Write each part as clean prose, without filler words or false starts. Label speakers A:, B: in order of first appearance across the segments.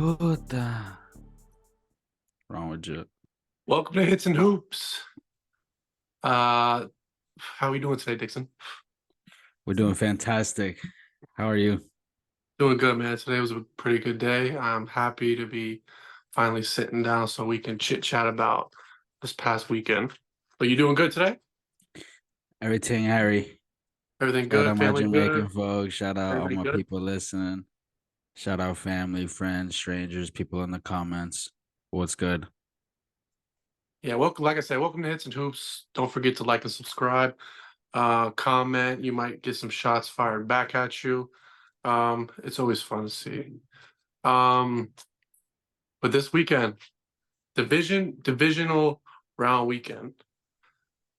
A: Puta. Wrong with you.
B: Welcome to Hits and Hoops. How are we doing today, Dixon?
A: We're doing fantastic. How are you?
B: Doing good, man. Today was a pretty good day. I'm happy to be finally sitting down so we can chit chat about this past weekend. Are you doing good today?
A: Everything, Harry.
B: Everything
A: Shout
B: good?
A: out my
B: Family
A: Jamaican
B: good?
A: folks. Shout out all
B: Everybody
A: my
B: good?
A: people listening. Shout out family, friends, strangers, people in the comments. What's good?
B: Yeah, welcome. Like I said, welcome to Hits and Hoops. Don't forget to like and subscribe. Comment. You might get some shots fired back at you. It's always fun to see. Um, but this weekend, divisional round weekend.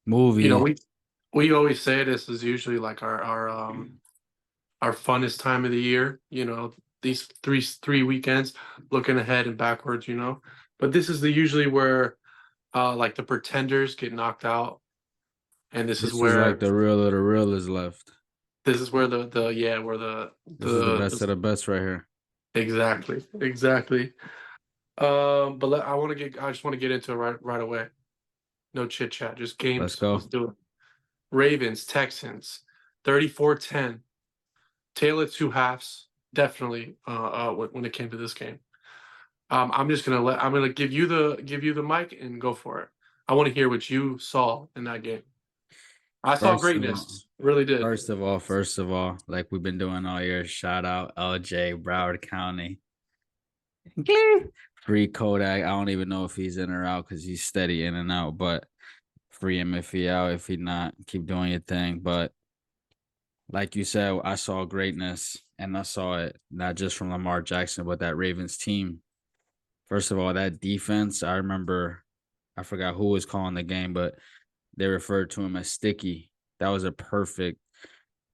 B: You know,
A: Movie.
B: we always say this is usually like our funnest time of the year. You know, these three weekends, looking ahead and backwards. You know, but this is the usually where like the pretenders get knocked out, and this is
A: This is like
B: where
A: the real of the real is left.
B: the yeah where the
A: This is the best
B: the
A: of the best right here.
B: exactly. I just want to get into it right away. No chit chat, just
A: Let's
B: games. Let's
A: go.
B: do it. Ravens, Texans, 34-10. Taylor two halves, definitely. When it came to this game, I'm gonna give you the mic and go for it. I want to hear what you saw in that game. I saw
A: First of all,
B: greatness, really did.
A: first of all, like we've been doing all year, shout out LJ, Broward County. Free Kodak. I don't even know if he's in or out because he's steady in and out, but free him if he out. If he not, keep doing your thing. But like you said, I saw greatness and I saw it not just from Lamar Jackson, but that Ravens team. First of all, that defense, I remember I forgot who was calling the game, but they referred to him as sticky. That was a perfect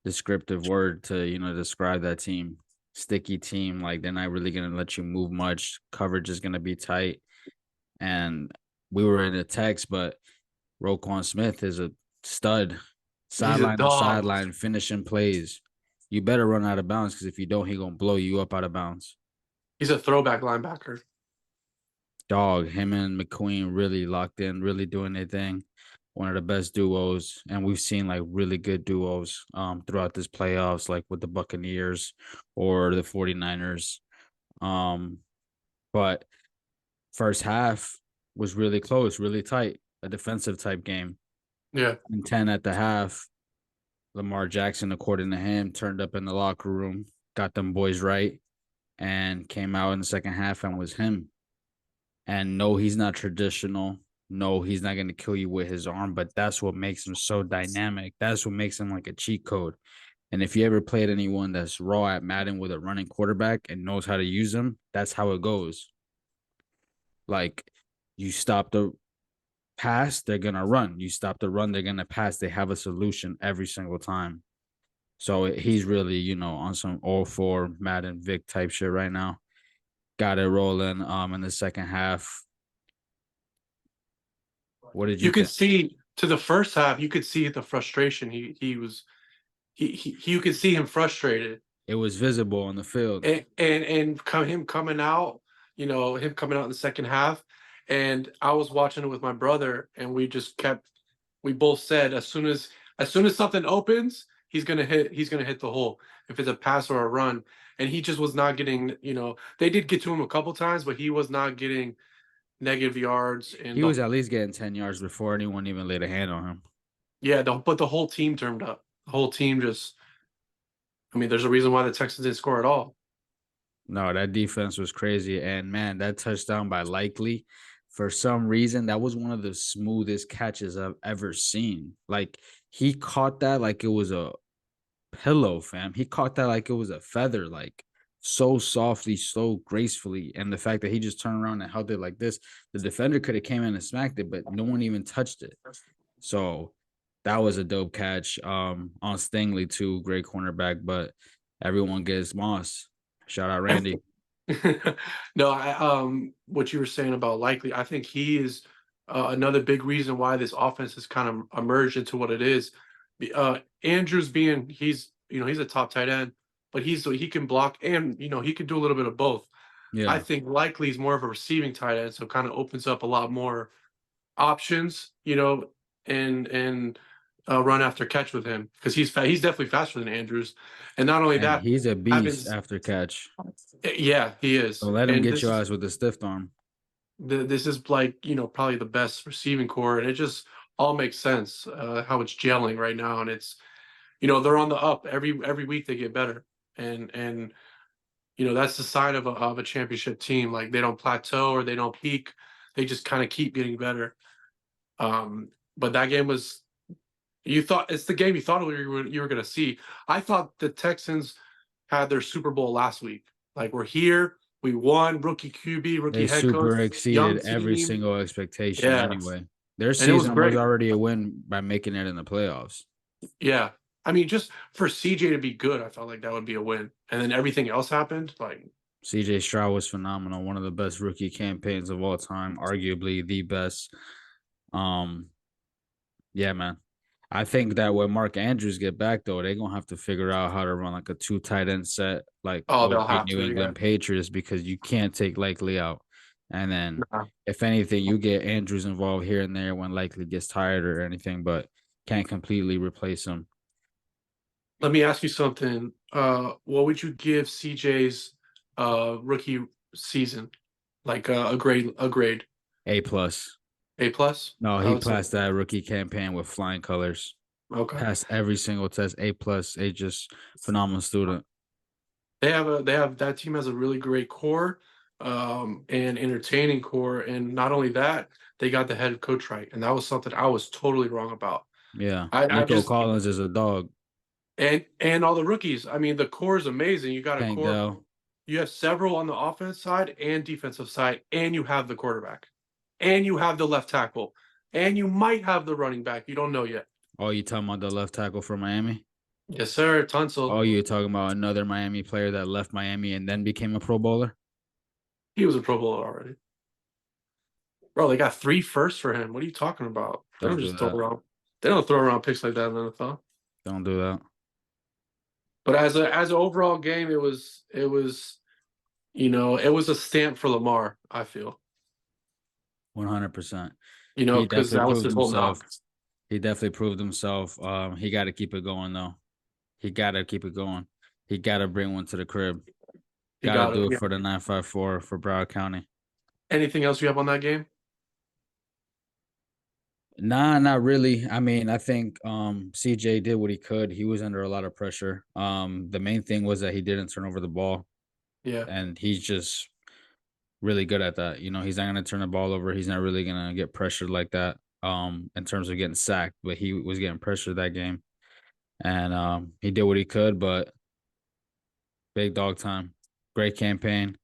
A: descriptive word to, describe that team. Sticky team, like they're not really gonna let you move much. Coverage is gonna be tight. And we were in a text, but Roquan Smith is a stud,
B: He's a
A: sideline to
B: dog.
A: sideline, finishing plays. You better run out of bounds because if you don't, he gonna blow you up out of bounds.
B: He's a throwback linebacker.
A: Dog, him and McQueen really locked in, really doing their thing. One of the best duos, and we've seen like really good duos throughout this playoffs, like with the Buccaneers or the 49ers. Um, but first half was really close, really tight, a defensive type game.
B: Yeah,
A: And 10 at the half, Lamar Jackson, according to him, turned up in the locker room, got them boys right, and came out in the second half and was him. And no, he's not traditional. No, he's not going to kill you with his arm, but that's what makes him so dynamic. That's what makes him like a cheat code. And if you ever played anyone that's raw at Madden with a running quarterback and knows how to use them, that's how it goes. Like you stop the pass, they're going to run. You stop the run, they're going to pass. They have a solution every single time. So he's really, on some all four Madden Vic type shit right now. Got it rolling in the second half. What did you
B: you could
A: think?
B: see to the first half. You could see the frustration. You could see him frustrated,
A: It was visible on the field.
B: him coming out. You know, him coming out in the second half. And I was watching it with my brother, and we both said as soon as something opens, he's gonna hit the hole if it's a pass or a run. And he just was not getting, they did get to him a couple times, but he was not getting negative yards and
A: He was at least getting 10 yards before anyone even laid a hand on him.
B: but the whole team turned up. The whole team just, I mean, there's a reason why the Texans didn't score at all.
A: No, that defense was crazy. And man, that touchdown by Likely, for some reason, that was one of the smoothest catches I've ever seen. Like he caught that like it was a pillow, fam. He caught that like it was a feather, like so softly, so gracefully. And the fact that he just turned around and held it like this, the defender could have came in and smacked it, but no one even touched it. So that was a dope catch. On Stingley too, great cornerback, but everyone gets Moss. Shout out Randy.
B: No, what you were saying about Likely, I think he is another big reason why this offense has kind of emerged into what it is. Andrews he's a top tight end, but he can block and he can do a little bit of both. I
A: Yeah.
B: think likely he's more of a receiving tight end, so it kind of opens up a lot more options, you know, and run after catch with him because he's definitely faster than Andrews, and not only
A: And
B: that,
A: he's a beast
B: happens.
A: after catch.
B: Yeah, he is,
A: Don't let him
B: and
A: get your eyes with the stiff arm.
B: this is like probably the best receiving core, and it just all makes sense how it's gelling right now, and it's they're on the up every week they get better, and that's the sign of a championship team. Like they don't plateau or they don't peak, they just kind of keep getting better. But that game was you thought it's the game you thought you were going to see. I thought the Texans had their Super Bowl last week. Like we're here, we won, rookie QB, rookie
A: They
B: head coach,
A: super
B: young
A: exceeded every
B: team.
A: single expectation
B: Yeah,
A: anyway. Their
B: and it was
A: season was
B: great.
A: already a win by making it in the playoffs.
B: Yeah. I mean, just for CJ to be good, I felt like that would be a win. And then everything else happened. Like,
A: CJ Stroud was phenomenal. One of the best rookie campaigns of all time, arguably the best. Um, yeah, man. I think that when Mark Andrews get back though, they're gonna have to figure out how to run like a two tight end set, like
B: oh, they'll
A: OG
B: have
A: New
B: to. Yeah.
A: England Patriots, because you can't take Likely out. And then
B: Nah.
A: if anything, you get Andrews involved here and there when Likely gets tired or anything, but can't completely replace him.
B: Let me ask you something. What would you give CJ's rookie season? Like a grade,
A: A plus.
B: A plus?
A: No,
B: I
A: he
B: would say.
A: passed that rookie campaign with flying colors.
B: Okay.
A: Passed every single test. A plus. A just phenomenal student.
B: They have that team has a really great core, and entertaining core, and not only that, they got the head coach right, and that was something I was totally wrong about.
A: Yeah.
B: I
A: Nico
B: just
A: Collins is a dog.
B: and all the rookies. I mean, the core is amazing. You got a
A: Tank
B: core.
A: Dell.
B: You have several on the offense side and defensive side, and you have the quarterback, and you have the left tackle, and you might have the running back. You don't know yet.
A: Oh, you talking about the left tackle for Miami?
B: Yes, sir. Tunsil.
A: Oh, you're talking about another Miami player that left Miami and then became a Pro Bowler?
B: He was a Pro Bowler already. Bro, they got 3 firsts for him. What are you talking about? They
A: Don't
B: don't
A: do
B: just throw
A: that.
B: around. They don't throw around picks like that in the NFL.
A: Don't do that.
B: But as an overall game, it was a stamp for Lamar. I feel
A: 100%. He
B: because
A: definitely
B: that was
A: proved
B: his whole
A: himself.
B: knock.
A: He definitely proved himself. He got to keep it going though. He got to keep it going. He got to bring one to the crib.
B: He
A: Got to
B: got
A: do
B: it.
A: it
B: Yeah.
A: for the 954 for Broward County.
B: Anything else you have on that game?
A: Nah, not really. I mean, I think CJ did what he could. He was under a lot of pressure. The main thing was that he didn't turn over the ball,
B: Yeah.
A: and he's just really good at that. He's not gonna turn the ball over. He's not really gonna get pressured like that. In terms of getting sacked, but he was getting pressured that game, and he did what he could. But big dog time, great campaign,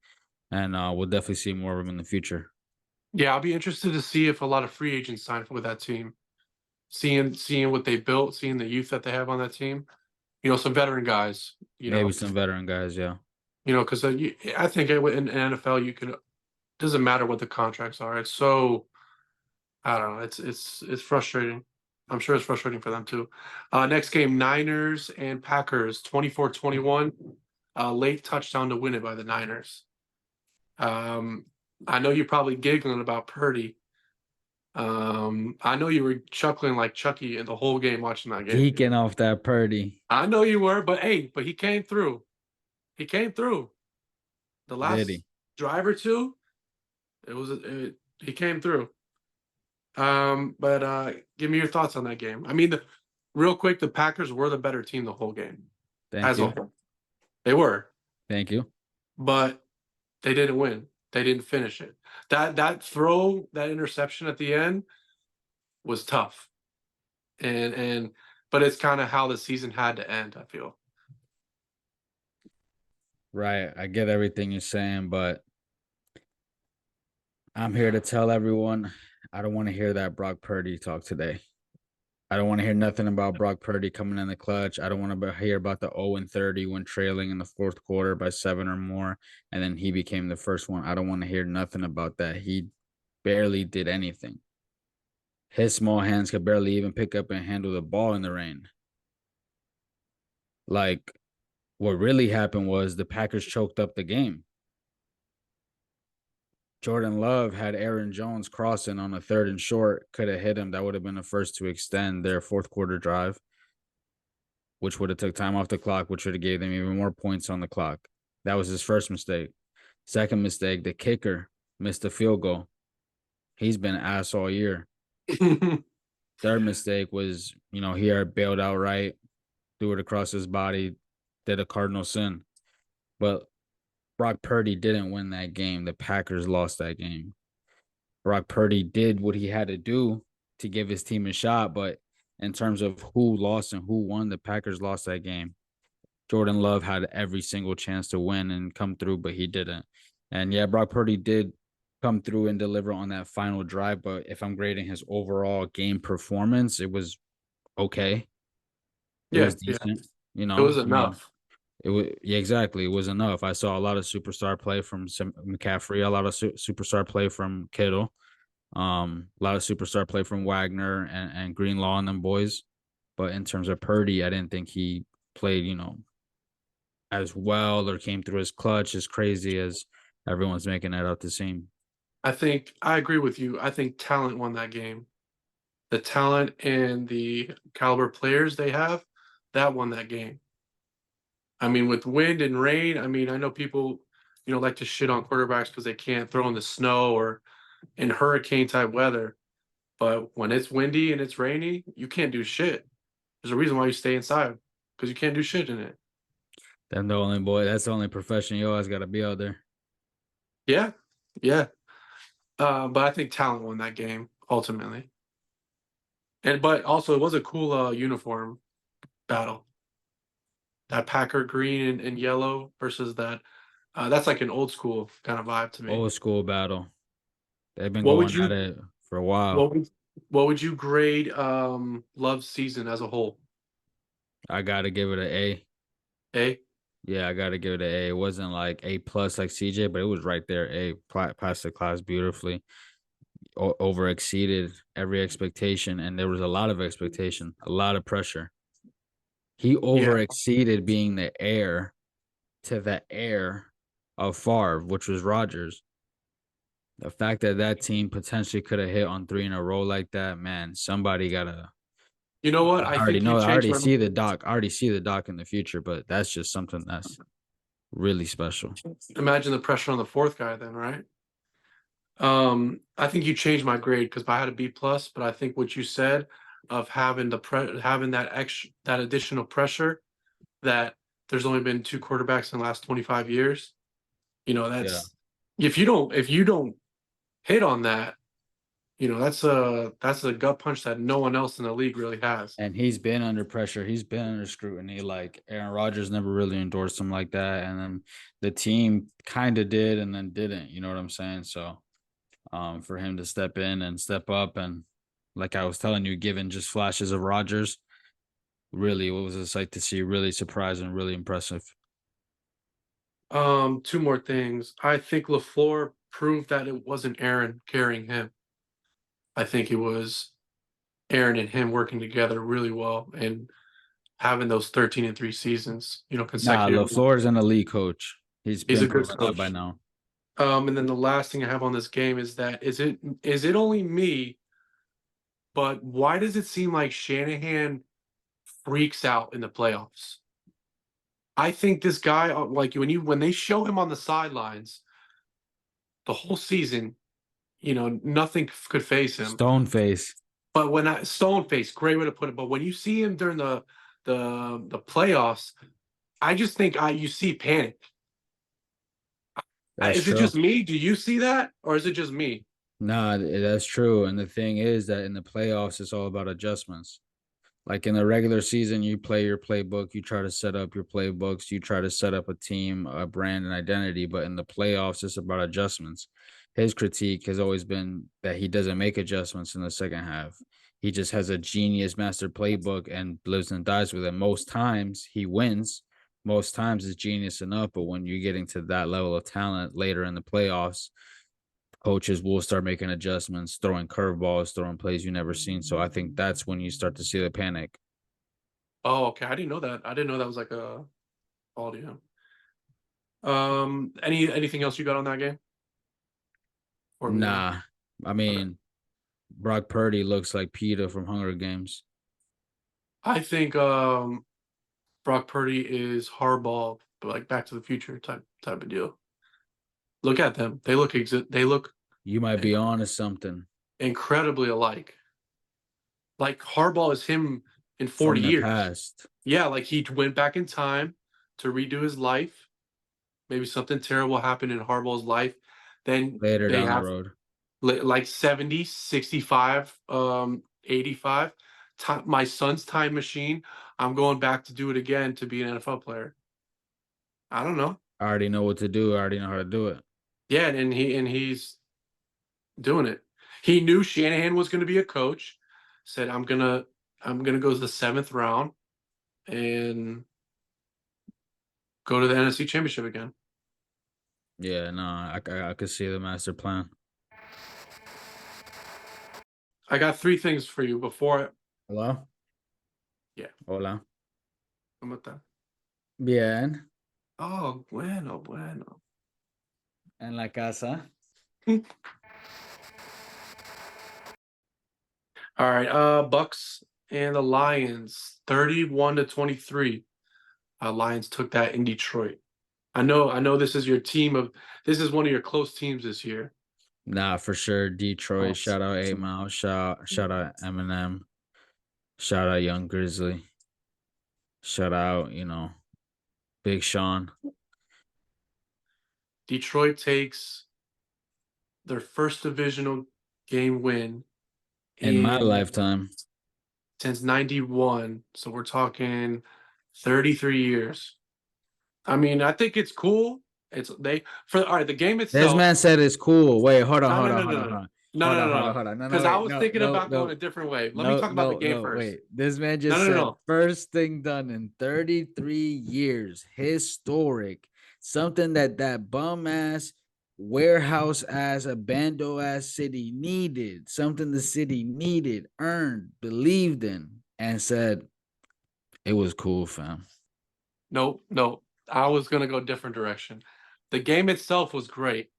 A: and we'll definitely see more of him in the future.
B: Yeah, I'll be interested to see if a lot of free agents sign up with that team. Seeing what they built, seeing the youth that they have on that team. Some veteran guys.
A: Maybe some veteran guys, yeah.
B: Because I think in NFL you can. Doesn't matter what the contracts are. It's so I don't know. It's frustrating. I'm sure it's frustrating for them too. Next game, Niners and Packers, 24-21. Late touchdown to win it by the Niners. I know you're probably giggling about Purdy. I know you were chuckling like Chucky in the whole game watching that game.
A: Geeking off that Purdy.
B: I know you were, but he came through. He came through. The
A: Did
B: last
A: he?
B: drive or two, he came through. But give me your thoughts on that game. I mean, real quick, the Packers were the better team the whole game
A: Thank
B: as a
A: you.
B: whole. They were,
A: Thank you.
B: but they didn't win. They didn't finish it. That interception at the end was tough, and but it's kind of how the season had to end. I feel.
A: Right. I get everything you're saying, but I'm here to tell everyone I don't want to hear that Brock Purdy talk today. I don't want to hear nothing about Brock Purdy coming in the clutch. I don't want to hear about the 0-30 when trailing in the fourth quarter by 7 or more, and then he became the first one. I don't want to hear nothing about that. He barely did anything. His small hands could barely even pick up and handle the ball in the rain. Like, what really happened was the Packers choked up the game. Jordan Love had Aaron Jones crossing on a 3rd and short, could have hit him. That would have been the first to extend their fourth quarter drive, which would have took time off the clock, which would have gave them even more points on the clock. That was his first mistake. Second mistake, the kicker missed a field goal. He's been ass all year. Third mistake was, he had bailed out right, threw it across his body, did a cardinal sin. But Brock Purdy didn't win that game. The Packers lost that game. Brock Purdy did what he had to do to give his team a shot, but in terms of who lost and who won, the Packers lost that game. Jordan Love had every single chance to win and come through, but he didn't. And yeah, Brock Purdy did come through and deliver on that final drive, but if I'm grading his overall game performance, it was okay. It
B: Yeah,
A: was
B: yeah.
A: decent,
B: It was
A: I mean,
B: enough.
A: it was, yeah, exactly. It was enough. I saw a lot of superstar play from McCaffrey, a lot of superstar play from Kittle, a lot of superstar play from Wagner and Greenlaw and them boys. But in terms of Purdy, I didn't think he played, as well or came through as clutch as crazy as everyone's making it out to seem.
B: I agree with you. I think talent won that game. The talent and the caliber players they have, that won that game. I mean, with wind and rain, I mean, I know people, like to shit on quarterbacks because they can't throw in the snow or in hurricane type weather. But when it's windy and it's rainy, you can't do shit. There's a reason why you stay inside because you can't do shit in it.
A: That's the only profession you always got to be out there.
B: Yeah, yeah. But I think talent won that game ultimately. But also it was a cool uniform battle. That Packer green and yellow versus that. That's like an old school kind of vibe to me.
A: Old school battle. They've been
B: What would
A: going at
B: you
A: it for a while.
B: what would what would you grade Love's season as a whole?
A: I got to give it an A.
B: A?
A: Yeah, I got to give it an A. It wasn't like A plus like CJ, but it was right there. A passed the class beautifully. Over exceeded every expectation, and there was a lot of expectation, a lot of pressure. He over
B: Yeah.
A: exceeded being the heir to the heir of Favre, which was Rodgers. The fact that that team potentially could have hit on 3 in a row like that, man, somebody gotta.
B: You know what?
A: I
B: I
A: already
B: think you
A: know. I
B: changed
A: already
B: my
A: see the doc. I already see the doc in the future, but that's just something that's really special.
B: imagine the pressure on the fourth guy then, right? I think you changed my grade because I had a B plus, but I think what you said of having having that additional pressure that there's only been two quarterbacks in the last 25 years.
A: Yeah.
B: That's if you don't hit on that, that's a gut punch that no one else in the league really has.
A: And he's been under pressure. He's been under scrutiny. Like Aaron Rodgers never really endorsed him like that. And then the team kind of did and then didn't. You know what I'm saying? So for him to step in and step up and like I was telling you, given just flashes of Rodgers, really it was a sight to see, really surprising, really impressive.
B: Two more things. I think LaFleur proved that it wasn't Aaron carrying him. I think it was Aaron and him working together really well and having those 13-3 seasons,
A: Nah,
B: consecutively.
A: LaFleur is an elite coach. He's
B: He's
A: been
B: a good
A: proven that by
B: coach.
A: now.
B: And then the last thing I have on this game is that is it only me, but why does it seem like Shanahan freaks out in the playoffs? I think this guy, like when they show him on the sidelines the whole season, nothing could phase him.
A: Stone face.
B: But when Stone face, great way to put it. But when you see him during the playoffs, I just think you see panic.
A: That's
B: Is it
A: true.
B: just me? Do you see that, or is it just me?
A: Nah, that's true. And the thing is that in the playoffs, it's all about adjustments. Like in the regular season, you play your playbook, you try to set up your playbooks, you try to set up a team, a brand, and identity. But in the playoffs, it's about adjustments. His critique has always been that he doesn't make adjustments in the second half. He just has a genius master playbook and lives and dies with it. Most times he wins. Most times it's genius enough. But when you're getting to that level of talent later in the playoffs, coaches will start making adjustments, throwing curveballs, throwing plays you never seen. So I think that's when you start to see the panic.
B: Oh, okay. I didn't know that. I didn't know that was like a audio. Anything else you got on that game? for me.
A: Nah, I
B: Okay.
A: mean Brock Purdy looks like Peter from Hunger Games.
B: I think Brock Purdy is Harbaugh, but like Back to the Future type of deal. Look at them; they look
A: You might be
B: inc-
A: on to something
B: incredibly alike. Like Harbaugh is him in
A: from
B: 40
A: the
B: years.
A: past,
B: Yeah, like he went back in time to redo his life. Maybe something terrible happened in Harbaugh's life. Then
A: later
B: they
A: down the
B: have
A: road.
B: like 70, 65, 85. My son's time machine. I'm going back to do it again to be an NFL player. I don't know.
A: I already know what to do. I already know how to do it.
B: Yeah, and he's doing it. He knew Shanahan was going to be a coach. Said I'm gonna go to the seventh round and go to the NFC Championship again.
A: Yeah, no, I could see the master plan.
B: I got three things for you before.
A: Hello?
B: Yeah,
A: Hola.
B: I'm with that.
A: Bien.
B: Oh, bueno, bueno.
A: En la casa.
B: All right, Bucks and the Lions, 31-23. Lions took that in Detroit. I know this is your team of this is one of your close teams this year.
A: Nah, for sure.
B: Oh,
A: Detroit. Shout out 8 Mile. Shout out Eminem. Shout out Young Grizzly. Shout out, Big Sean.
B: Detroit takes their first divisional game win
A: In my
B: in
A: lifetime.
B: since 91. So we're talking 33 years. I mean, I think it's cool. It's they for all right, the game
A: This
B: itself.
A: man said it's cool. Wait, hold on,
B: No,
A: hold
B: no,
A: on,
B: no,
A: hold
B: no,
A: on,
B: no.
A: hold on.
B: No,
A: Hold
B: no,
A: on,
B: no,
A: hold on,
B: no.
A: hold on. No, no,
B: Because I
A: wait.
B: was
A: No,
B: thinking
A: no,
B: about going
A: no,
B: a different way. Let me
A: no,
B: talk about the
A: no,
B: game
A: no.
B: first.
A: Wait. This man
B: No,
A: just
B: no, no,
A: said
B: no.
A: first thing done in 33 years. Historic. Something that bum ass, warehouse ass, abandoned ass city needed. Something the city needed, earned, believed in, and said it was cool, fam.
B: Nope, nope. I was gonna go a different direction. The game itself was great.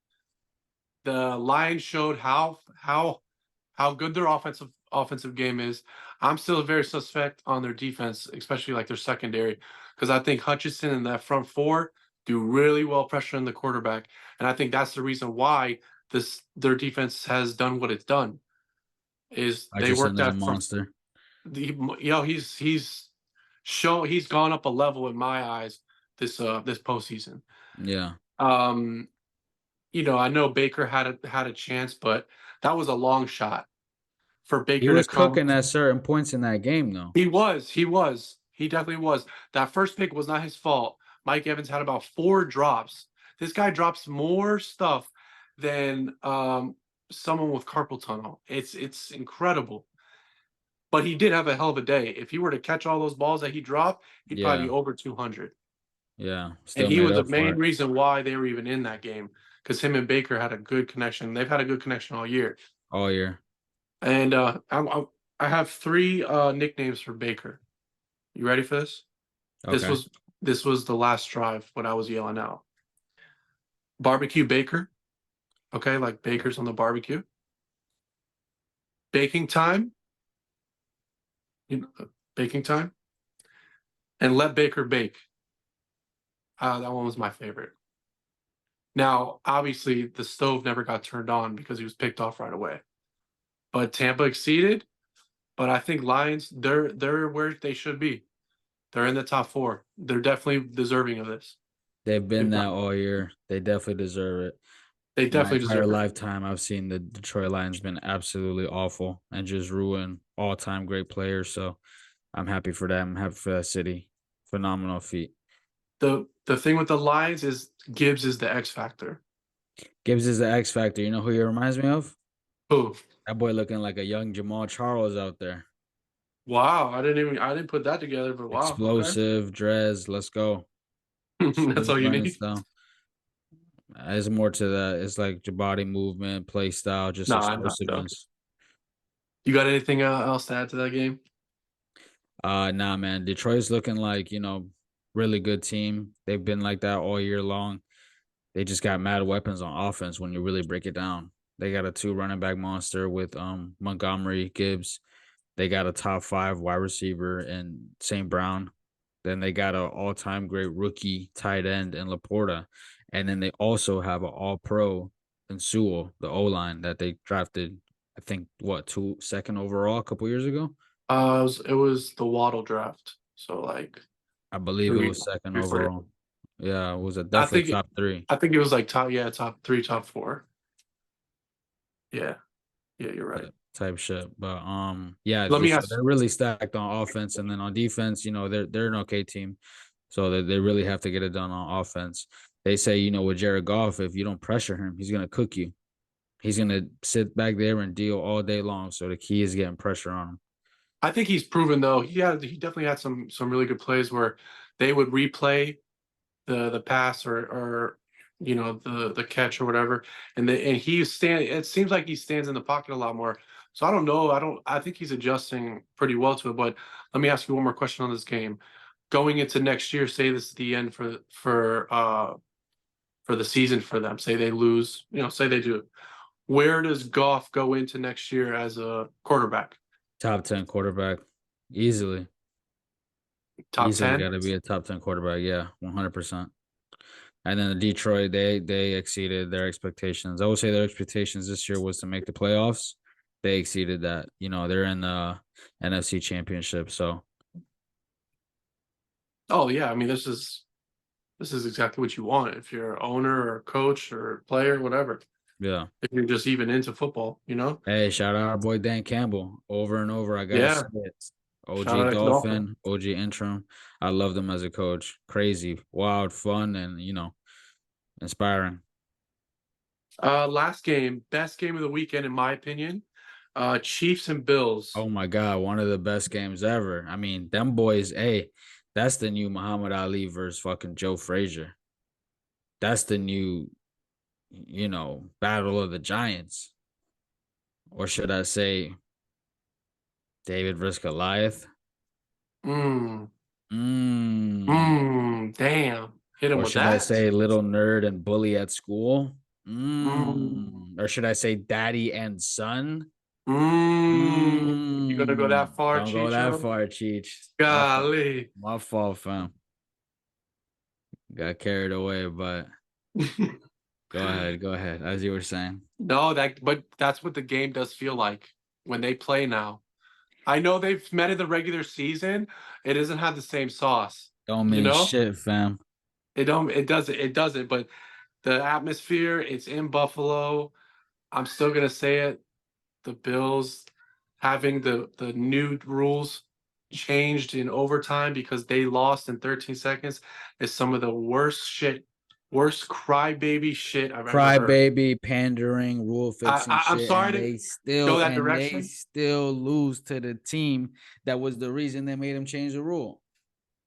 B: The Lions showed how good their offensive game is. I'm still very suspect on their defense, especially like their secondary, because I think Hutchinson and that front four do really well pressuring the quarterback, and I think that's the reason why this their defense has done what it's done. Is they
A: Hutcherson
B: worked
A: is a
B: that from
A: monster.
B: he's gone up a level in my eyes this postseason.
A: Yeah.
B: Um, I know Baker had a chance, but that was a long shot for
A: He
B: Baker to
A: was
B: come.
A: cooking at certain points in that game, though.
B: He definitely was. That first pick was not his fault. Mike Evans had about four drops. This guy drops more stuff than someone with carpal tunnel. It's incredible. But he did have a hell of a day. If he were to catch all those balls that he dropped, he'd probably be
A: Yeah.
B: over 200.
A: Yeah.
B: And
A: Still
B: he
A: made
B: was the
A: up for
B: main
A: it.
B: reason why they were even in that game because him and Baker had a good connection. They've had a good connection all year.
A: All year.
B: And I have three nicknames for Baker. You ready for this? This
A: Okay.
B: was this was the last drive when I was yelling out. Barbecue Baker. Okay, like Baker's on the barbecue. Baking time. Baking time. And let Baker bake. That one was my favorite. Now, obviously, the stove never got turned on because he was picked off right away. But Tampa exceeded. But I think Lions, they're where they should be. They're in the top four. They're definitely deserving of this.
A: They've been
B: They've
A: that
B: got,
A: all year. They definitely deserve it.
B: they
A: My
B: definitely
A: entire
B: deserve it.
A: lifetime, I've seen the Detroit Lions been absolutely awful and just ruin all-time great players. So I'm happy for them. I'm happy for that city. Phenomenal feat.
B: The thing with the Lions is Gibbs is the X factor.
A: Gibbs is the X factor. You know who he reminds me of?
B: Who?
A: That boy looking like a young Jamal Charles out there.
B: Wow, I didn't put that together, but wow, okay.
A: Explosive, Drez, let's go.
B: That's all
A: Smooth
B: you
A: running
B: need.
A: style. There's more to that. It's like your body movement, play style, just
B: No, I'm not joking.
A: explosiveness.
B: You got anything else to add to that game?
A: Nah, man. Detroit's looking like, really good team. They've been like that all year long. They just got mad weapons on offense when you really break it down. They got a 2 running back monster with Montgomery, Gibbs. They got a top 5 wide receiver in St. Brown. Then they got an all-time great rookie tight end in Laporta. And then they also have an all-pro in Sewell, the O-line that they drafted, I think, second overall a couple years ago?
B: It was the Waddle draft. So like
A: I believe it
B: three,
A: was second
B: 3 4.
A: overall. Yeah, it was a
B: I
A: definitely
B: think it,
A: top 3
B: I think it was like top 3, top 4. Yeah, yeah, you're right.
A: type shit. But yeah,
B: Let me
A: so
B: ask.
A: they're really stacked on offense, and then on defense, they're an okay team. So they really have to get it done on offense. They say, with Jared Goff, if you don't pressure him, he's gonna cook you. He's gonna sit back there and deal all day long. So the key is getting pressure on him.
B: I think he's proven though. He definitely had some really good plays where they would replay the pass or the catch or whatever, and he stand. It seems like he stands in the pocket a lot more. So I don't know. I think he's adjusting pretty well to it. But let me ask you one more question on this game. Going into next year, say this is the end for the season for them. Say they lose. Say they do. Where does Goff go into next year as a quarterback?
A: Top 10 quarterback, easily,
B: Top
A: easily
B: 10?
A: got to be a top 10 quarterback. Yeah, 100%. And then the Detroit, they exceeded their expectations. I would say their expectations this year was to make the playoffs. They exceeded that. They're in the NFC Championship. So
B: Oh yeah, I mean this is exactly what you want if you're an owner or coach or player, whatever.
A: yeah.
B: If you're just even into football.
A: Hey, shout out our boy Dan Campbell. Over and over, I gotta say
B: Yeah,
A: it.
B: shout
A: OG
B: out to Dolphin.
A: Dolphin, OG interim. I loved him as a coach. Crazy, wild, fun, and inspiring.
B: Last game, best game of the weekend in my opinion. Chiefs and Bills.
A: Oh my God, one of the best games ever. I mean, them boys, hey, that's the new Muhammad Ali versus fucking Joe Frazier. That's the new, battle of the giants. Or should I say David versus Goliath?
B: Mm,
A: Mm.
B: damn. Hit him
A: Or
B: with
A: should I
B: that.
A: say little nerd and bully at school?
B: Mm,
A: Or should I say daddy and son?
B: you gonna go that far,
A: Don't go that
B: Chicho?
A: far, Cheech. My fault.
B: Golly.
A: My fault, fam. Got carried away, but go ahead. Go ahead. As you were saying.
B: No, but that's what the game does feel like when they play now. I know they've met in the regular season. It doesn't have the same sauce,
A: Don't
B: you
A: mean
B: know?
A: shit, fam.
B: It doesn't, but the atmosphere, it's in Buffalo. I'm still gonna say it. The Bills having the new rules changed in overtime because they lost in 13 seconds is some of the worst crybaby shit I've ever heard.
A: Crybaby, pandering, rule fixing
B: I'm
A: shit,
B: sorry
A: and
B: to
A: they
B: go
A: still
B: that
A: and they
B: direction.
A: still lose to the team that was the reason they made him change the rule.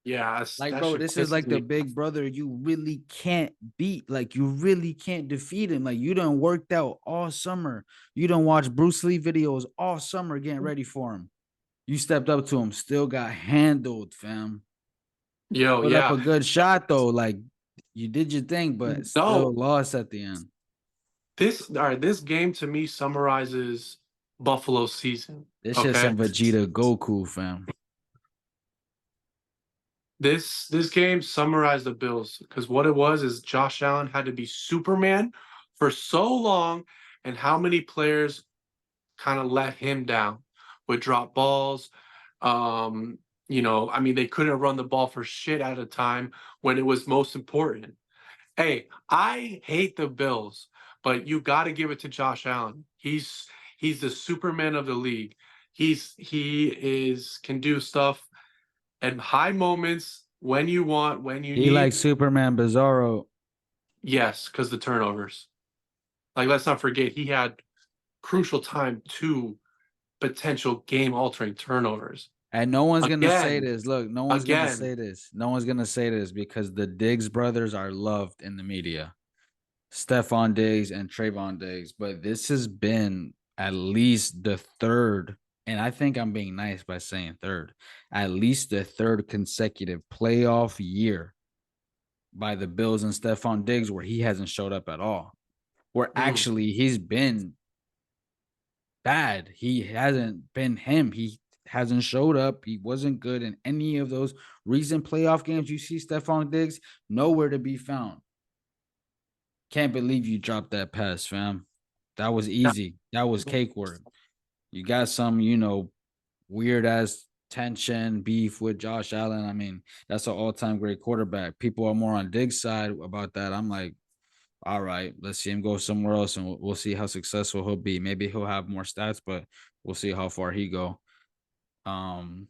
B: Yeah,
A: Like,
B: that
A: bro,
B: shit
A: this is
B: pisses
A: like the
B: me.
A: big brother you really can't beat. Like, you really can't defeat him. Like, you done worked out all summer. You done watched Bruce Lee videos all summer getting ready for him. You stepped up to him, still got handled, fam.
B: Yo,
A: Put up
B: yeah.
A: a good shot though. Like, you did your thing, but still
B: No,
A: lost at the end.
B: this game to me summarizes Buffalo's season.
A: This shit
B: Okay.
A: some Vegeta Goku, fam.
B: This game summarized the Bills because what it was is Josh Allen had to be Superman for so long, and how many players kind of let him down with drop balls. I mean, they couldn't run the ball for shit at a time when it was most important. Hey, I hate the Bills, but you got to give it to Josh Allen. He's the Superman of the league. He can do stuff at high moments when you want, when you
A: He like
B: need.
A: Superman Bizarro.
B: Yes, because the turnovers. Like, let's not forget, he had crucial time to potential game altering turnovers.
A: And no one's gonna say
B: Again,
A: this. Look, no one's gonna
B: again.
A: say this. No one's gonna say this because the Diggs brothers are loved in the media. Stephon Diggs and Trayvon Diggs. But this has been at least the third, and I think I'm being nice by saying third, at least the third consecutive playoff year by the Bills and Stephon Diggs where he hasn't showed up at all. Where
B: Mm,
A: actually he's been bad. He hasn't been him. He hasn't showed up. He wasn't good in any of those recent playoff games. You see Stephon Diggs, nowhere to be found. Can't believe you dropped that pass, fam. That was easy. That was cake work. You got some, weird ass tension, beef with Josh Allen. I mean, that's an all time great quarterback. People are more on Diggs' side about that. I'm like, all right, let's see him go somewhere else, and we'll see how successful he'll be. Maybe he'll have more stats, but we'll see how far he go. Um,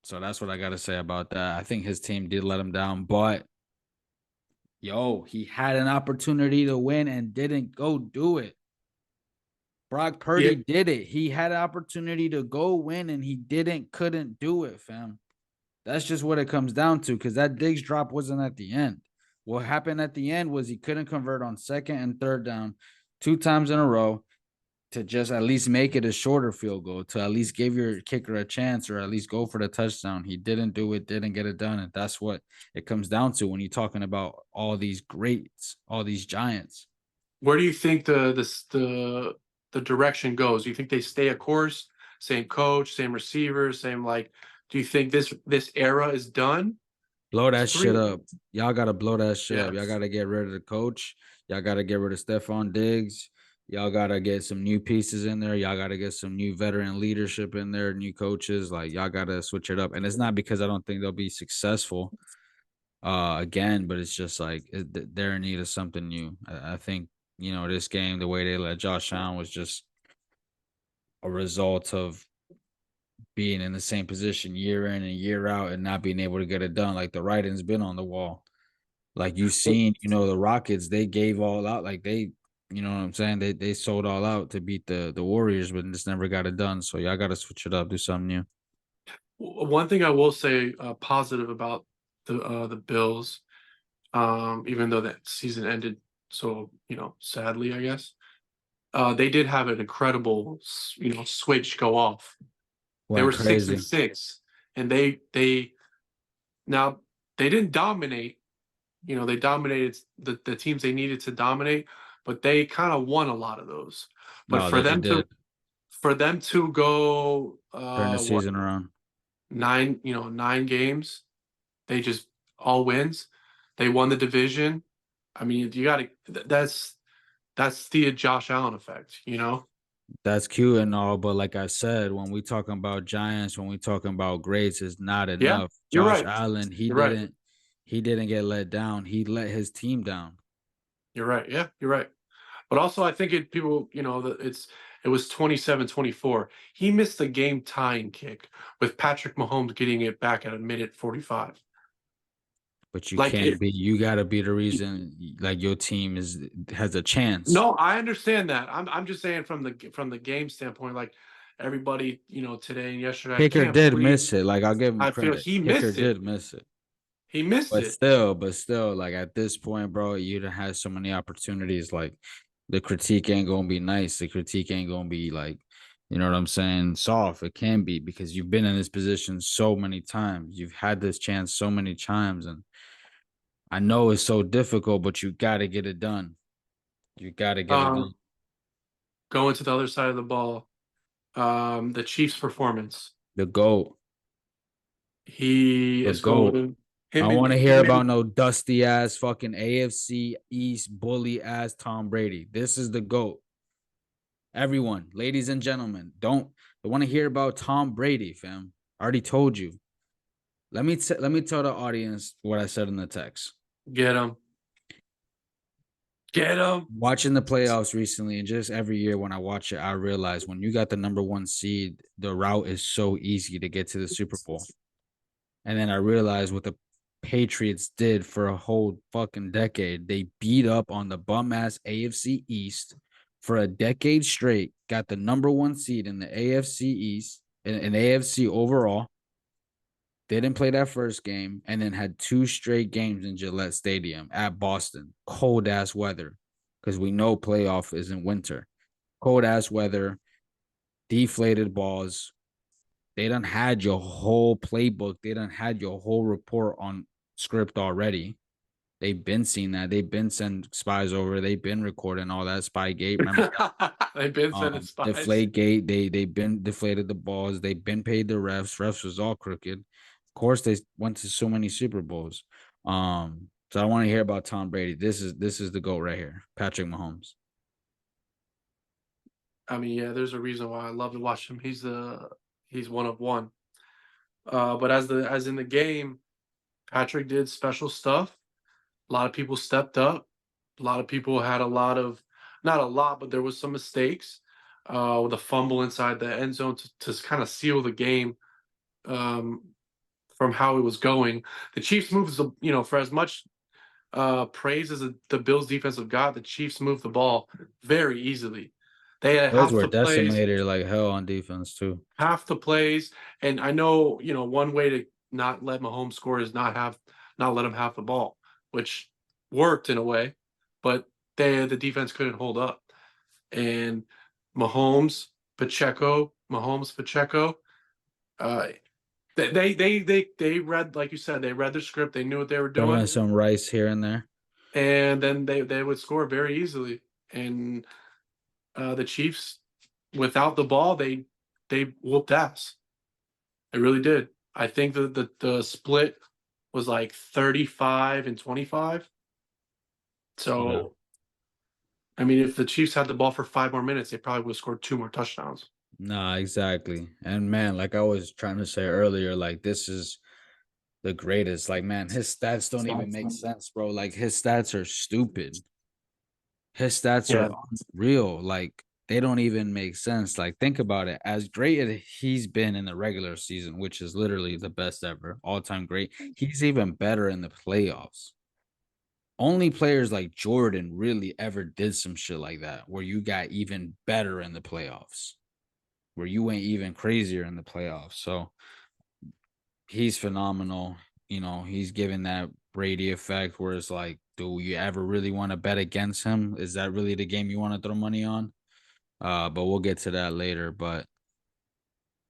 A: so that's what I got to say about that. I think his team did let him down, but he had an opportunity to win and didn't go do it. Brock
B: Yeah,
A: Purdy did it. He had an opportunity to go win and he couldn't do it, fam. That's just what it comes down to because that Diggs drop wasn't at the end. What happened at the end was he couldn't convert on second and third down 2 times in a row to just at least make it a shorter field goal, to at least give your kicker a chance or at least go for the touchdown. He didn't do it, didn't get it done. And that's what it comes down to when you're talking about all these greats, all these giants.
B: where do you think the direction goes? Do you think they stay a course, same coach, same receivers, same like? Do you think this era is done?
A: Blow
B: It's
A: that shit
B: three.
A: up. Y'all gotta blow that shit up.
B: Yeah.
A: Y'all gotta get rid of the coach. Y'all gotta get rid of Stephon Diggs. Y'all gotta get some new pieces in there. Y'all gotta get some new veteran leadership in there, new coaches. Like y'all gotta switch it up. And it's not because I don't think they'll be successful again, but it's just like they're in need of something new. I think, this game, the way they let Josh Allen was just a result of being in the same position year in and year out and not being able to get it done. Like the writing's been on the wall. Like you've seen, the Rockets, they gave all out. Like you know what I'm saying? They sold all out to beat the Warriors, but just never got it done. So y'all gotta switch it up, do something new.
B: One thing I will say positive about the Bills, even though that season ended so sadly, I guess they did have an incredible switch go off. They
A: Went
B: were six and
A: crazy.
B: six, and they now they didn't dominate. They dominated the teams they needed to dominate, but they kind of won a lot of those. But
A: No, they did
B: for them to go
A: turn the
B: what
A: season around.
B: 9 games, they just all wins. They won the division. I mean, you got to that's the Josh Allen effect.
A: That's cute and all, but like I said, when we talking about giants, when we talking about greats, it's not
B: Yeah,
A: enough.
B: you're
A: Josh
B: right.
A: Allen, he
B: You're right.
A: didn't he didn't get let down. He let his team down.
B: You're right. Yeah, you're right. But also, I think people, it was 27-24. He missed the game tying kick with Patrick Mahomes getting it back at a minute 45.
A: But you
B: Like
A: can't
B: it.
A: be. You got to be the reason. Like your team has a chance.
B: No, I understand that. I'm just saying from the game standpoint, like everybody, today and yesterday, I
A: Kicker
B: can't
A: did
B: believe
A: miss it. Like I'll give him
B: I feel
A: credit.
B: he
A: Kicker
B: missed it.
A: did miss it.
B: He missed
A: But
B: it.
A: still, like at this point, bro, you done had so many opportunities. Like the critique ain't gonna be nice. The critique ain't gonna be like, you know what I'm saying, soft. It can be because you've been in this position so many times. You've had this chance so many times, and I know it's so difficult, but you got to get it done. You got to get it done.
B: Um, Going to the other side of the ball, the Chiefs' performance.
A: The goat,
B: He
A: the
B: is
A: goat.
B: going
A: I
B: him and
A: want to hear
B: him
A: about
B: and
A: no dusty ass fucking AFC East bully ass Tom Brady. This is the GOAT. Everyone, ladies and gentlemen, don't want to hear about Tom Brady, fam. I already told you. Let me tell the audience what I said in the text.
B: get him. Get him.
A: Watching the playoffs recently, and just every year when I watch it, I realize when you got the number one seed, the route is so easy to get to the Super Bowl. And then I realized what the Patriots did for a whole fucking decade. They beat up on the bum ass AFC East for a decade straight, got the number one seed in the AFC East and AFC overall. They didn't play that first game and then had 2 straight games in Gillette Stadium at Boston. Cold ass weather because we know playoff is in winter. Cold ass weather, deflated balls, they done had your whole playbook. They done had your whole report on script already. They've been seeing that. They've been sending spies over. They've been recording all that Spygate. Remember
B: They've been
A: that?
B: sending spies.
A: Deflategate. They've been deflated the balls. They've been paid the refs. Refs was all crooked. Of course, they went to so many Super Bowls. So I want to hear about Tom Brady. This is the GOAT right here, Patrick Mahomes.
B: I mean, yeah, there's a reason why I love to watch him. He's one of one. But as in the game, Patrick did special stuff. A lot of people stepped up. A lot of people had a lot of, not a lot, but there was some mistakes. With a fumble inside the end zone to kind of seal the game um, from how it was going. The Chiefs moved for as much praise as the Bills defensive got, the Chiefs moved the ball very easily. They had
A: Those were decimated like hell on defense too.
B: half the plays, and I know one way to not let Mahomes score is not let him have the ball, which worked in a way, but the defense couldn't hold up, and Mahomes Pacheco, uh, they read, like you said, they read the script, they knew what they were
A: Throw
B: doing,
A: in some rice here and there.
B: and then they would score very easily, and the Chiefs without the ball they whooped ass. It really did. I think the split was like 35 and 25.
A: Yeah.
B: So, I mean, if the Chiefs had the ball for 5 more minutes, they probably would have scored 2 more touchdowns.
A: Nah, exactly. And man, like I was trying to say earlier, like this is the greatest. Like, man, his stats don't even make sense, bro. Like his stats are stupid. His stats
B: Yeah.
A: are unreal. Like they don't even make sense. Like think about it. As great as he's been in the regular season, which is literally the best ever, all-time great, he's even better in the playoffs. Only players like Jordan really ever did some shit like that, where you got even better in the playoffs, where you went even crazier in the playoffs. So he's phenomenal. He's given that Brady effect where it's like, do you ever really want to bet against him? Is that really the game you want to throw money on? But we'll get to that later. But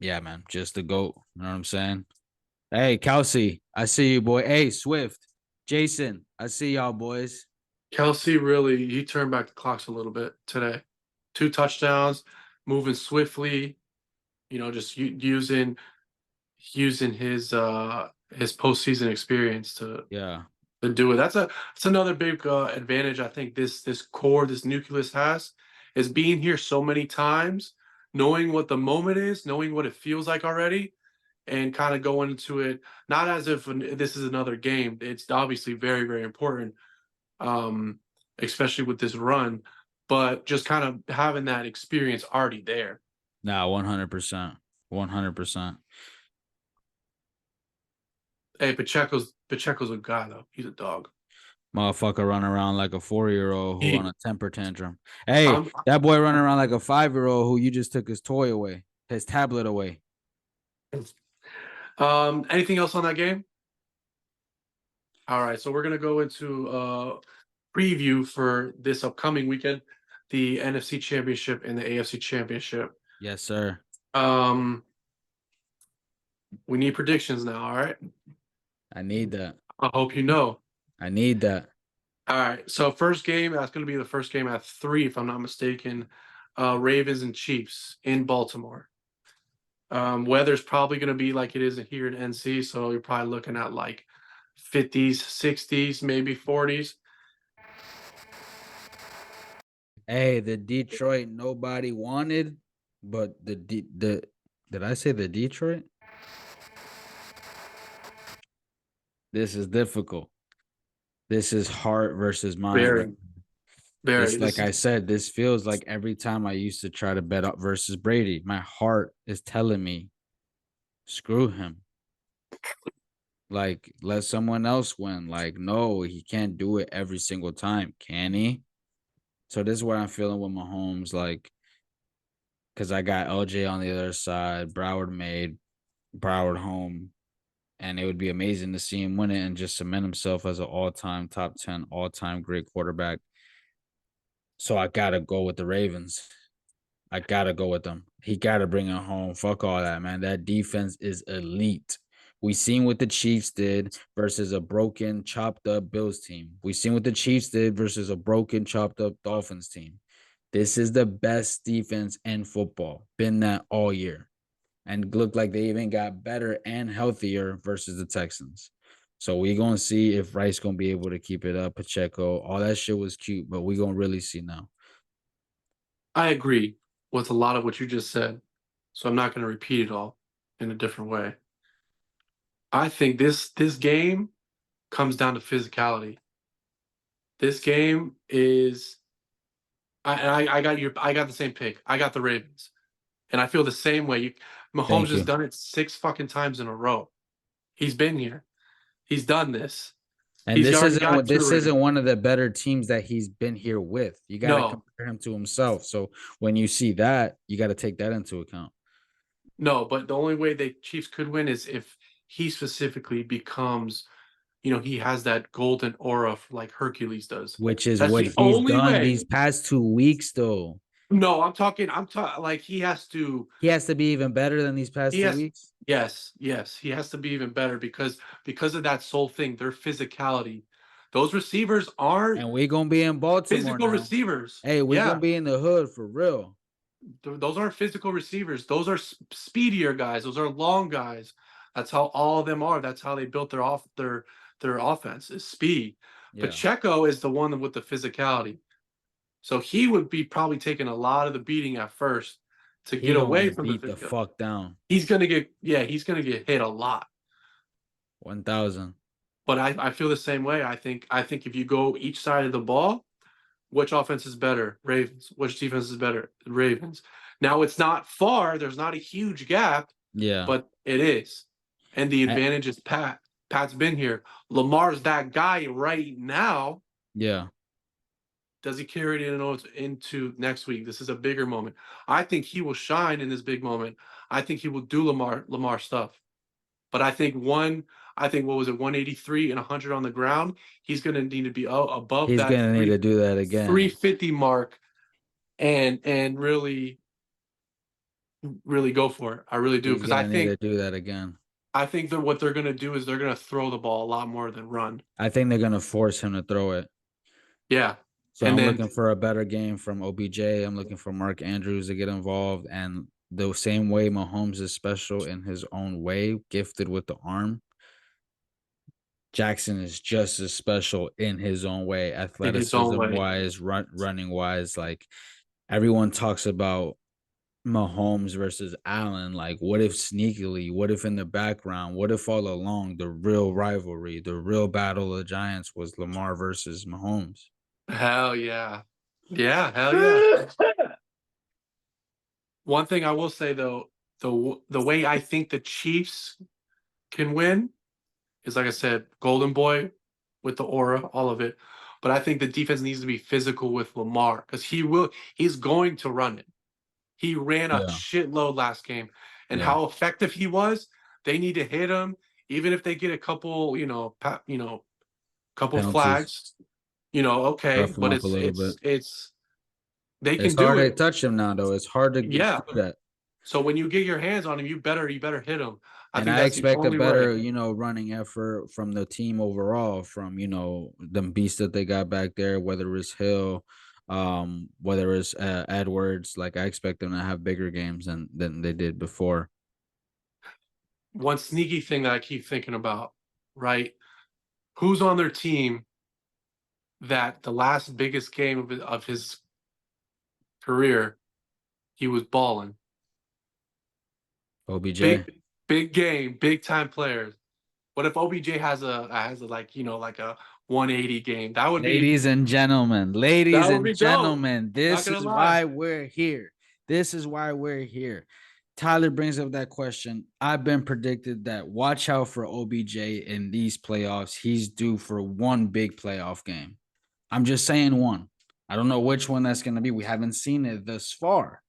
A: yeah, man, just the GOAT. You know what I'm saying? Hey, Kelsey, I see you, boy. Hey, Swift, Jason, I see y'all, boys.
B: Kelsey really he turned back the clocks a little bit today. 2 touchdowns, moving swiftly. Just using his postseason experience
A: Yeah.
B: to do it. That's another big advantage I think this nucleus has is being here so many times, knowing what the moment is, knowing what it feels like already, and kind of going into it not as if this is another game. It's obviously very very important, um, especially with this run, but just kind of having that experience already there.
A: Nah, 100%. 100%.
B: Hey, Pacheco's a guy though. He's a dog.
A: Motherfucker running around like a 4-year-old who on
B: He,
A: a temper tantrum. Hey,
B: I'm,
A: that boy running around like a 5-year-old who you just took his toy away, his tablet away.
B: anything else on that game? All right, so we're gonna go into preview for this upcoming weekend, the NFC Championship and the AFC Championship.
A: Yes, sir.
B: Um, we need predictions now. All right,
A: I need that.
B: I hope you know.
A: I need that.
B: All right, so first game, that's gonna be the first game at 3, if I'm not mistaken. Ravens and Chiefs in Baltimore. Weather's probably gonna be like it is here in NC, so you're probably looking at like 50s, 60s, maybe 40s.
A: Hey, the Detroit nobody wanted, but the did I say the Detroit? This is difficult. This is heart versus mind. Right?
B: Very, very.
A: This, like
B: This
A: I
B: is
A: said, this feels like every time I used to try to bet up versus Brady, my heart is telling me, screw him. Like, let someone else win. Like, no, he can't do it every single time, can he? So this is what I'm feeling with Mahomes, like, because I got LJ on the other side, Broward home, and it would be amazing to see him win it and just cement himself as an all-time top 10, all-time great quarterback. So I gotta go with the Ravens. I gotta go with them. He gotta bring it home. Fuck all that, man. That defense is elite. We seen what the Chiefs did versus a broken, chopped up Bills team. We seen what the Chiefs did versus a broken, chopped up Dolphins team. This is the best defense in football. Been that all year. And looked like they even got better and healthier versus the Texans. So we gonna see if Rice gonna be able to keep it up. Pacheco, all that shit was cute, but we gonna really see now.
B: I agree with a lot of what you just said, so I'm not going to repeat it all in a different way. I think this game comes down to physicality. This game is I got the same pick. I got the Ravens. And I feel the same way. Mahomes
A: Thank
B: has
A: you.
B: done it 6 fucking times in a row. He's been here. He's done this.
A: And
B: He's
A: this
B: already
A: isn't
B: got
A: what
B: 2
A: this
B: rings.
A: isn't one of the better teams that he's been here with. You got to
B: No,
A: compare him to himself. So when you see that, you got to take that into account.
B: no, but the only way the Chiefs could win is if he specifically becomes, he has that golden aura like Hercules does.
A: Which is
B: That's
A: what
B: the
A: he's
B: only
A: done
B: way.
A: these past 2 weeks, though.
B: No, I'm talking like he has to.
A: He has to be even better than these past
B: He
A: two
B: has
A: weeks.
B: yes, he has to be even better because of that soul thing, their physicality. Those receivers aren't
A: And we're gonna be in Baltimore
B: physical
A: now.
B: receivers.
A: Hey, we're gonna
B: Yeah,
A: be in the hood for real.
B: those aren't physical receivers. Those are speedier guys. Those are long guys. That's how all of them are. That's how they built their offense is speed.
A: Yeah.
B: Pacheco is the one with the physicality. So he would be probably taking a lot of the beating at first to
A: He
B: get
A: gonna
B: away
A: get
B: from the
A: beat the
B: physical.
A: fuck down.
B: He's gonna get hit a lot.
A: 1,000.
B: But I feel the same way. I think if you go each side of the ball, which offense is better? Ravens. Which defense is better? Ravens. Now it's not far. There's not a huge gap,
A: Yeah.
B: but it is. And the
A: I-
B: advantage is Pat. Pat's been here. Lamar's that guy right now.
A: yeah.
B: Does he carry it into next week? This is a bigger moment. I think he will shine in this big moment. I think he will do Lamar stuff. But I think what was it, 183 and 100 on the ground. He's going to need to be above
A: He's
B: that
A: gonna need to do that again.
B: 350 mark and really really go for it. I really do
A: He's
B: because
A: gonna need to do that again.
B: I think that what they're going to do is they're going to throw the ball a lot more than run.
A: I think they're gonna force him to throw it.
B: Yeah.
A: So
B: And
A: I'm
B: then
A: looking for a better game from OBJ. I'm looking for Mark Andrews to get involved. And the same way Mahomes is special in his own way, gifted with the arm, Jackson is just as special in his own way,
B: in his own
A: athleticism
B: way.
A: wise, running wise. Like everyone talks about Mahomes versus Allen. Like, what if sneakily, what if in the background, what if all along the real rivalry, the real battle of the Giants was Lamar versus Mahomes?
B: Hell yeah. Yeah, hell yeah. One thing I will say though, the way I think the Chiefs can win is like I said, Golden Boy with the aura, all of it. But I think the defense needs to be physical with Lamar because he's going to run it. He ran a
A: Yeah,
B: shitload last game. And
A: yeah.
B: how effective he was, they need to hit him, even if they get a couple, couple
A: Penalties
B: flags, okay.
A: rough him
B: But
A: up a little bit.
B: it's they
A: It's
B: can
A: hard
B: do
A: to
B: it.
A: touch him now, though. It's hard to
B: Yeah.
A: do that.
B: So when you get your hands on him, you better hit him. I
A: And
B: think
A: I
B: that's the
A: expect a
B: only way.
A: better, running effort from the team overall, from, them beasts that they got back there, whether it's Hill, whether it's Edwards. Like I expect them to have bigger games than they did before.
B: One sneaky thing that I keep thinking about, right? Who's on their team that the last biggest game of his career, he was balling.
A: OBJ.
B: Big game, big time players. What if OBJ has a like a 180 game?
A: Ladies
B: That would
A: and
B: be dope.
A: gentlemen,
B: Not
A: this
B: gonna
A: is
B: lie.
A: why we're here. This is why we're here. Tyler brings up that question. I've been predicted that watch out for OBJ in these playoffs. He's due for one big playoff game. I'm just saying one. I don't know which one that's going to be. We haven't seen it thus far.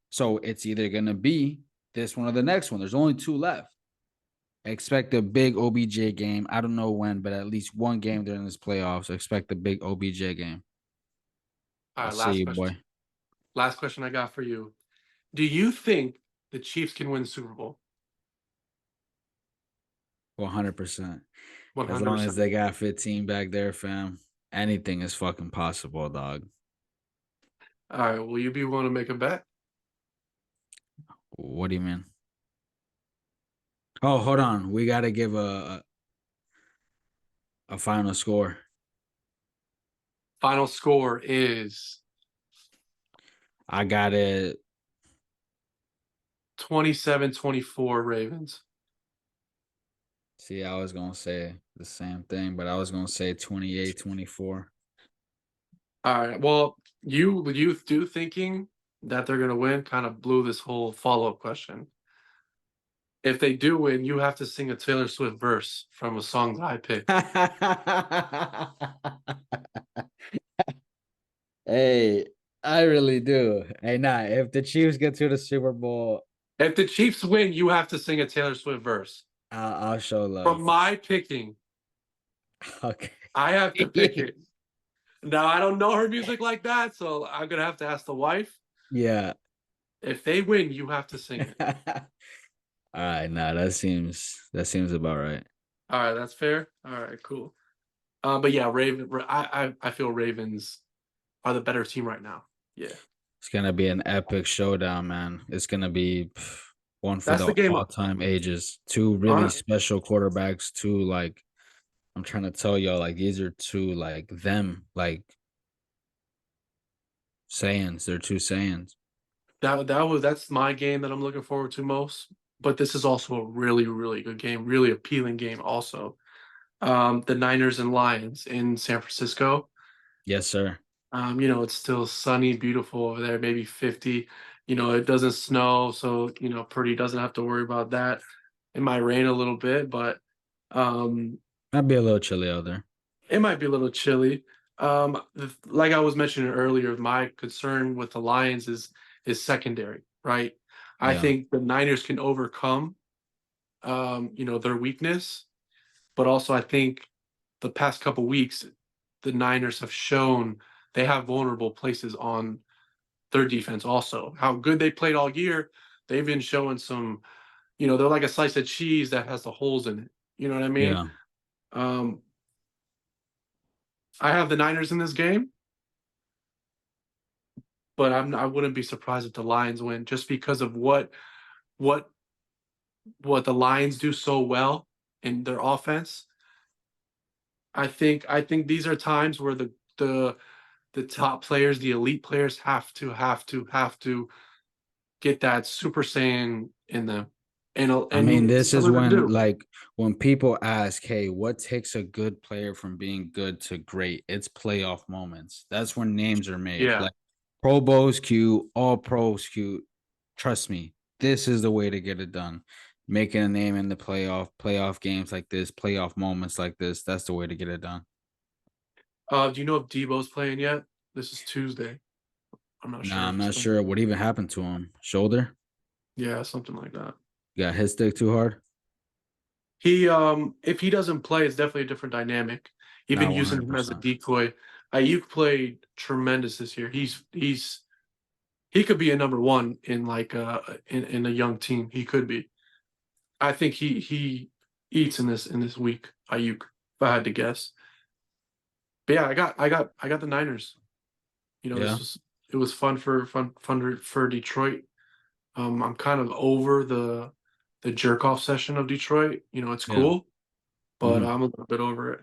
A: So it's either going to be this one or the next one. There's only two left. Expect a big OBJ game. I don't know when, but at least one game during this playoffs. Expect a big OBJ game.
B: All
A: I'll
B: right,
A: see
B: last
A: you,
B: question.
A: boy.
B: Last question I got for you. Do you think the Chiefs can win the Super Bowl?
A: 100%. As long as
B: 100%.
A: they got 15 back there, fam, anything is fucking possible, dog.
B: All right. Will you be willing to make a bet?
A: What do you mean? Oh, hold on. We got to give a final score.
B: Final score is
A: I got it.
B: 27-24 Ravens.
A: See, I was going to say the same thing, but I was going to say 28-24.
B: All right. Well, you do thinking that they're gonna win kind of blew this whole follow-up question. If they do win, you have to sing a Taylor Swift verse from a song that I picked.
A: Hey, I really do. Hey, nah, if the Chiefs get to the Super Bowl,
B: If the Chiefs win, you have to sing a Taylor Swift verse.
A: I'll show
B: From
A: love.
B: my picking,
A: Okay.
B: I have to pick it. Now I don't know her music like that, so I'm gonna have to ask the wife.
A: Yeah.
B: If they win, you have to sing it.
A: All right, nah, that seems about right.
B: All right, that's fair. All right, cool. But yeah, I feel Ravens are the better team right now. Yeah,
A: It's gonna be an epic showdown, man. It's gonna be one for
B: that's
A: the
B: the game.
A: all-time ages. Two really
B: On
A: special quarterbacks. Two like I'm trying to tell y'all, like these are two like them, like sayings. They're two sayings.
B: that's my game that I'm looking forward to most. But this is also a really good game, really appealing game. Also, the Niners and Lions in San Francisco.
A: Yes, sir.
B: It's still sunny, beautiful over there, maybe 50. It doesn't snow, so Purdy doesn't have to worry about that. It might rain a little bit, but um,
A: Might be a little chilly out there.
B: it might be a little chilly. Like I was mentioning earlier, my concern with the Lions is secondary, right? I
A: Yeah.
B: think the Niners can overcome their weakness, but also I think the past couple weeks, the Niners have shown they have vulnerable places on their defense also. How good they played all year, they've been showing some, they're like a slice of cheese that has the holes in it. You know what I mean?
A: Yeah.
B: Um, I have the Niners in this game, but I wouldn't be surprised if the Lions win just because of what what the Lions do so well in their offense. I think these are times where the top players, the elite players have to get that Super Saiyan in them.
A: I mean,
B: And
A: this
B: some
A: is
B: of them
A: when,
B: do.
A: like, when people ask, hey, what takes a good player from being good to great? It's playoff moments. That's when names are made.
B: Yeah.
A: Like, Pro Bowls cute, all pros cute. Trust me, this is the way to get it done. Making a name in the playoff games like this, playoff moments like this. That's the way to get it done.
B: Do you know if Debo's playing yet? This is Tuesday. I'm not
A: Nah,
B: sure if
A: I'm
B: he's
A: not
B: playing.
A: sure what even happened to him. Shoulder?
B: Yeah, something like that.
A: Got his stick too hard?
B: If he doesn't play, it's definitely a different dynamic. Even
A: Nah,
B: using him as a
A: 100%.
B: decoy. Ayuk played tremendous this year. He could be a number one in like in a young team. He could be. I think he eats in this week. Ayuk, if I had to guess. But yeah, I got the Niners.
A: Yeah.
B: This was it was fun for Detroit. I'm kind of over the jerk off session of Detroit. It's
A: Yeah.
B: cool, but
A: Mhm.
B: I'm a little bit over it.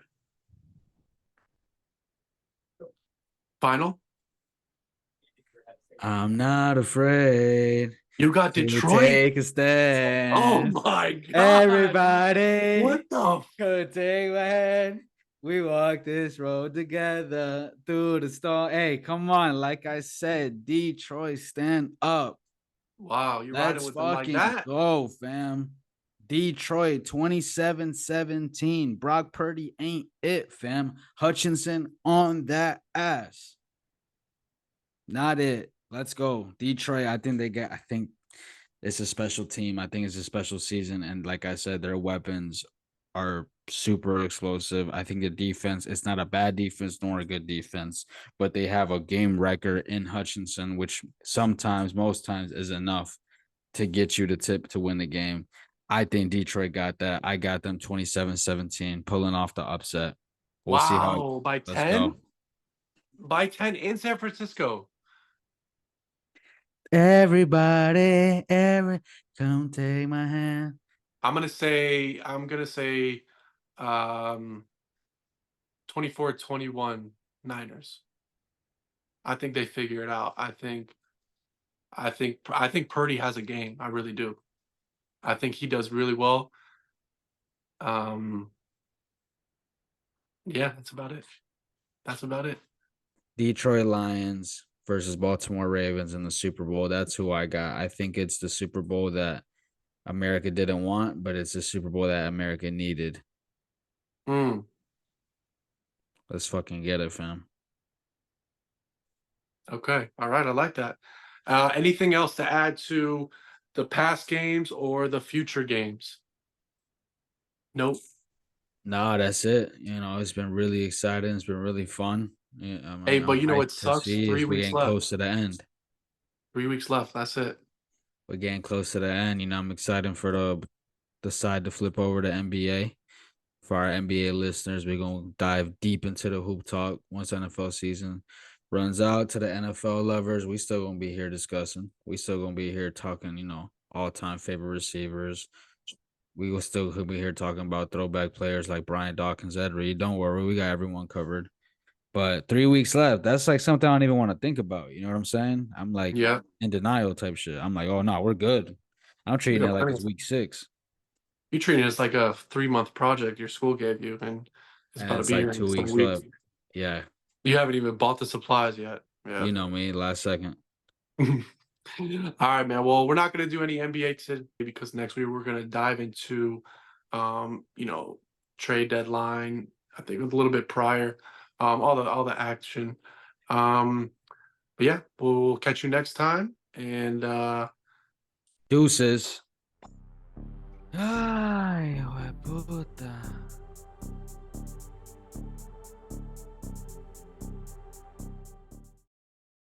B: Final,
A: I'm not afraid
B: you got
A: to
B: Detroit.
A: take a
B: Oh
A: stand.
B: my God!
A: Everybody
B: What the?
A: could take my hand. We walk this road together through the storm. Hey, come on. Like I said, Detroit, stand up.
B: Wow, you riding
A: Let's
B: with them like
A: fucking
B: that?
A: go, fam. Detroit 27-17. Brock Purdy ain't it, fam. Hutchinson on that ass. Not it. Let's go. Detroit, I think it's a special team. I think it's a special season. And like I said, their weapons are super explosive. I think the defense, it's not a bad defense nor a good defense, but they have a game record in Hutchinson, which sometimes, most times, is enough to get you to tip to win the game. I think Detroit got that. I got them 27-17, pulling off the upset. We'll see how.
B: Wow, by
A: Let's
B: 10?
A: go.
B: By 10 in San Francisco.
A: Come take my hand.
B: I'm gonna say um 24-21 Niners. I think they figure it out. I think Purdy has a game. I really do. I think he does really well. Um yeah, that's about it. That's about it.
A: Detroit Lions versus Baltimore Ravens in the Super Bowl. That's who I got. I think it's the Super Bowl that America didn't want, but it's the Super Bowl that America needed.
B: Mm,
A: Let's fucking get it, fam.
B: okay. All right, I like that. Anything else to add to the past games or the future games? Nope.
A: Nah, that's it. It's been really exciting. It's been really fun. Yeah,
B: Hey,
A: I'm
B: but you know what
A: hyped to
B: sucks?
A: see
B: Three
A: as we're
B: weeks
A: getting
B: left.
A: close to the end.
B: 3 weeks left. That's it.
A: We're getting close to the end. I'm excited for the side to flip over to NBA. For our NBA listeners, we're gonna dive deep into the hoop talk once NFL season runs out. To the NFL lovers, we still gonna be here discussing. We still gonna be here talking, all time favorite receivers. We will still could be here talking about throwback players like Brian Dawkins, Ed Reed. Don't worry, we got everyone covered. But 3 weeks left. That's like something I don't even want to think about. You know what I'm saying? I'm like
B: Yeah.
A: in denial type shit. I'm like, oh no, we're good. I'm
B: You
A: treating it
B: got
A: like
B: plenty
A: it's
B: of
A: week 6.
B: You treat it as like a 3-month project your school gave you, and it's
A: And
B: about to
A: it's
B: be
A: like
B: here in
A: two
B: some
A: weeks
B: weeks.
A: left. Yeah.
B: You haven't even bought the supplies yet. Yeah.
A: You know me, last second.
B: All right, man. Well, we're not going to do any NBA today because next week we're going to dive into, um, you know, trade deadline. I think a little bit prior, all the action. Um, but yeah, we'll catch you next time. And
A: Deuces.